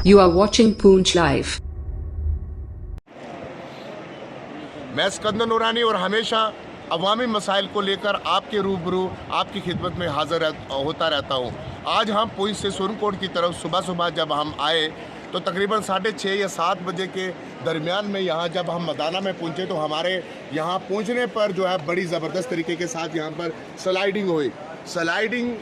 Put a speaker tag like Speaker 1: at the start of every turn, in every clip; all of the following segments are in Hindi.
Speaker 1: You are watching Poonch Live.
Speaker 2: मैं सिकंदर नूरानी और हमेशा अवामी मसाइल को लेकर आपके रूबरू आपकी खिदमत में हाजिर होता रहता हूँ। आज हम पुंछ से सुरनकोट की तरफ सुबह सुबह जब हम आए तो तकरीबन 6:30 या 7 बजे के दरमियान में यहाँ जब हम मदाना में पहुँचे तो हमारे यहाँ पहुँचने पर जो है बड़ी ज़बरदस्त तरीके के साथ यहाँ पर स्लाइडिंग हुई। स्लाइडिंग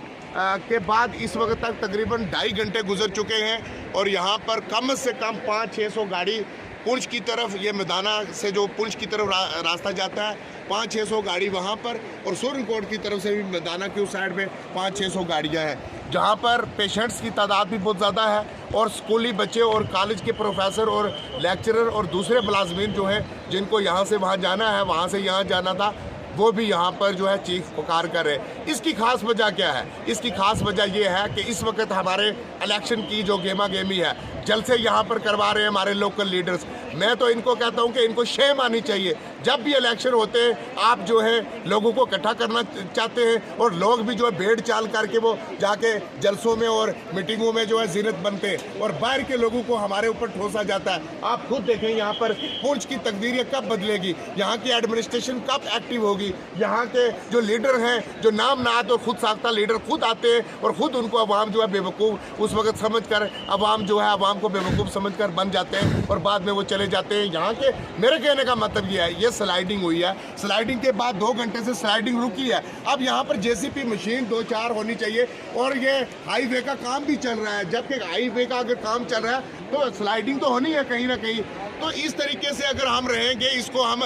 Speaker 2: के बाद इस वक्त तक तकरीबन 2.5 घंटे गुजर चुके हैं और यहाँ पर कम से कम 500-600 गाड़ी पुंछ की तरफ, ये मदाना से जो पुंछ की तरफ रास्ता जाता है 500-600 गाड़ी वहाँ पर, और सुरनकोट की तरफ से भी मदाना की उस साइड में 500-600 गाड़ियाँ हैं, जहाँ पर पेशेंट्स की तादाद भी बहुत ज़्यादा है और स्कूली बच्चे और कॉलेज के प्रोफेसर और लेक्चरर और दूसरे मुलाजमीन जो हैं जिनको यहाँ से वहाँ जाना है, वहाँ से यहाँ जाना था, वो भी यहाँ पर जो है चीख पुकार कर रहे हैं। इसकी खास वजह क्या है? इसकी खास वजह ये है कि इस वक्त हमारे इलेक्शन की जो गेमा गेमी है जलसे यहाँ पर करवा रहे हैं हमारे लोकल लीडर्स। मैं तो इनको कहता हूँ कि इनको शेम आनी चाहिए। जब भी इलेक्शन होते हैं आप जो है लोगों को इकट्ठा करना चाहते हैं और लोग भी जो है भेड़ चाल करके वो जाके जलसों में और मीटिंगों में जो है जीनत बनते हैं और बाहर के लोगों को हमारे ऊपर ठोसा जाता है। आप खुद देखें यहाँ पर पुंछ की तकदीर कब बदलेगी, यहाँ की एडमिनिस्ट्रेशन कब एक्टिव होगी, यहाँ के जो लीडर हैं, जो नाम नात और खुद साख्ता लीडर खुद आते हैं और ख़ुद उनको अवाम जो है बेवकूफ़ उस वक्त समझ कर अवाम जो है अवाम को बेवकूफ़ समझ कर बन जाते हैं और बाद में वो चले जाते हैं। यहाँ के मेरे कहने का मतलब ये है, ये स्लाइडिंग हुई है, स्लाइडिंग के बाद 2 घंटे से स्लाइडिंग रुकी है। अब यहाँ पर जेसीपी मशीन 2-4 होनी चाहिए और ये हाईवे का काम भी चल रहा है। जबकि हाईवे का अगर काम चल रहा है तो स्लाइडिंग तो होनी है कहीं ना कहीं। तो इस तरीके से अगर हम रहेंगे, इसको हम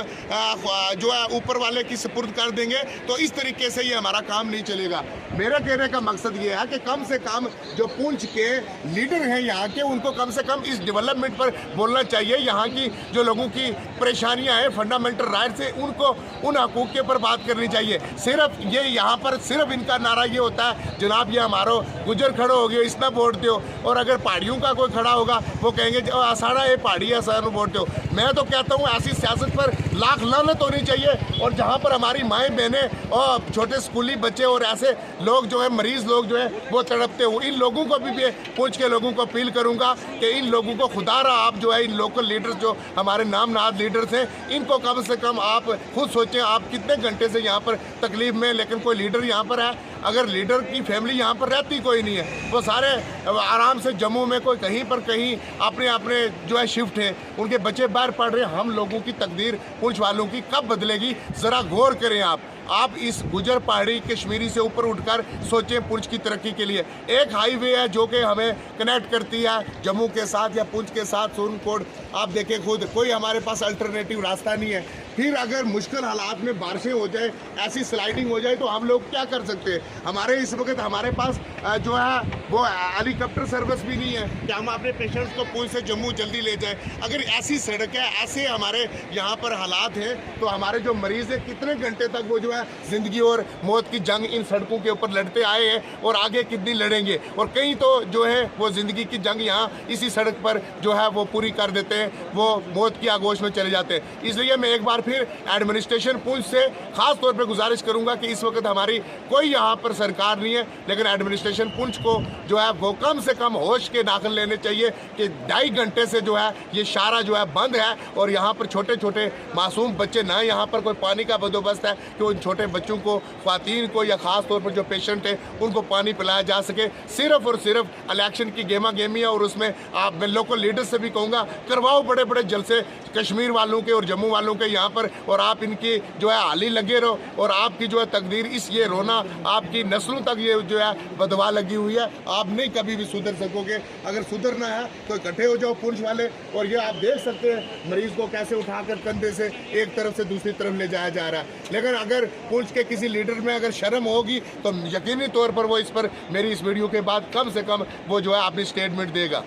Speaker 2: जो है ऊपर वाले की सुपुर्द कर देंगे तो इस तरीके से ये हमारा काम नहीं चलेगा। मेरा कहने का मकसद ये है कि कम से कम जो पुंछ के लीडर हैं यहाँ के, उनको कम से कम इस डेवलपमेंट पर बोलना चाहिए। यहाँ की जो लोगों की परेशानियाँ हैं, फंडामेंटल राइट्स है, उनको उन हकूक़ के ऊपर बात करनी चाहिए। सिर्फ ये यहाँ पर सिर्फ इनका नारा ये होता है जनाब ये हमारो गुजर खड़ो हो गया इसना वोट दो, और अगर पहाड़ियों का कोई खड़ा होगा वो कहेंगे आसाना ये पहाड़ी है आसान वोट दो। मैं तो कहता हूँ ऐसी सियासत पर लाख लानत होनी चाहिए। और जहाँ पर हमारी माएँ बहनें और छोटे स्कूली बच्चे और ऐसे लोग जो है मरीज़ लोग जो है वो तड़पते हुए, इन लोगों को भी पुंछ के लोगों को अपील करूँगा कि इन लोगों को खुदारा आप जो है इन लोकल लीडर्स जो हमारे नामनाद लीडर्स हैं इनको कम से कम आप खुद सोचें आप कितने घंटे से यहाँ पर तकलीफ़ में, लेकिन कोई लीडर यहाँ पर है। अगर लीडर की फैमिली यहाँ पर रहती कोई नहीं है, वो सारे आराम से जम्मू में कोई कहीं पर कहीं अपने अपने जो है शिफ्ट है, उनके बच्चे बाहर पढ़ रहे हैं। हम लोगों की तकदीर पुंछ वालों की कब बदलेगी, ज़रा गौर करें आप इस गुजर पहाड़ी कश्मीरी से ऊपर उठकर सोचें पुंछ की तरक्की के लिए। एक हाईवे है जो कि हमें कनेक्ट करती है जम्मू के साथ या पुंछ के साथ सुरनकोट। आप देखें खुद, कोई हमारे पास अल्टरनेटिव रास्ता नहीं है। फिर अगर मुश्किल हालात में बारिशें हो जाए, ऐसी स्लाइडिंग हो जाए तो हम लोग क्या कर सकते हैं? हमारे इस वक्त हमारे पास जो है वो हेलीकॉप्टर सर्विस भी नहीं है कि हम अपने पेशेंट्स को पुंछ से जम्मू जल्दी ले जाएं। अगर ऐसी सड़क है, ऐसे हमारे यहाँ पर हालात हैं तो हमारे जो मरीज़ हैं कितने घंटे तक वो जो है ज़िंदगी और मौत की जंग इन सड़कों के ऊपर लड़ते आए हैं और आगे कितनी लड़ेंगे। और कहीं तो जो है वो ज़िंदगी की जंग यहाँ इसी सड़क पर जो है वो पूरी कर देते हैं, वो मौत की आगोश में चले जाते हैं। इसलिए मैं एक बार फिर एडमिनिस्ट्रेशन पुंछ से ख़ास तौर पे गुजारिश करूंगा कि इस वक्त हमारी कोई यहाँ पर सरकार नहीं है, लेकिन एडमिनिस्ट्रेशन पुंछ को जो है वो कम से कम होश के दाखिल लेने चाहिए कि 2.5 घंटे से जो है ये शारा जो है बंद है और यहाँ पर छोटे छोटे मासूम बच्चे, ना यहाँ पर कोई पानी का बंदोबस्त है कि उन छोटे बच्चों को, ख्वातीन को या ख़ास तौर पर जो पेशेंट है उनको पानी पिलाया जा सके। सिर्फ और सिर्फ इलेक्शन की गेमा गेमी है और उसमें आप मैं लोकल लीडर से भी कहूँगा करवाओ बड़े बड़े जलसे कश्मीर वालों के और जम्मू वालों के यहाँ पर, और आप इनकी जो है हाली लगे रहो और आपकी जो है तकदीर इस ये रोना आपकी नस्लों तक ये जो है बदवा लगी हुई है। आप नहीं कभी भी सुधर सकोगे। अगर सुधरना है तो इकट्ठे हो जाओ पुंछ वाले। और ये आप देख सकते हैं मरीज़ को कैसे उठाकर कंधे से एक तरफ से दूसरी तरफ ले जाया जा रहा है। लेकिन अगर पुंछ के किसी लीडर में अगर शर्म होगी तो यकीनी तौर पर वो इस पर मेरी इस वीडियो के बाद कम से कम वो जो है अपनी स्टेटमेंट देगा।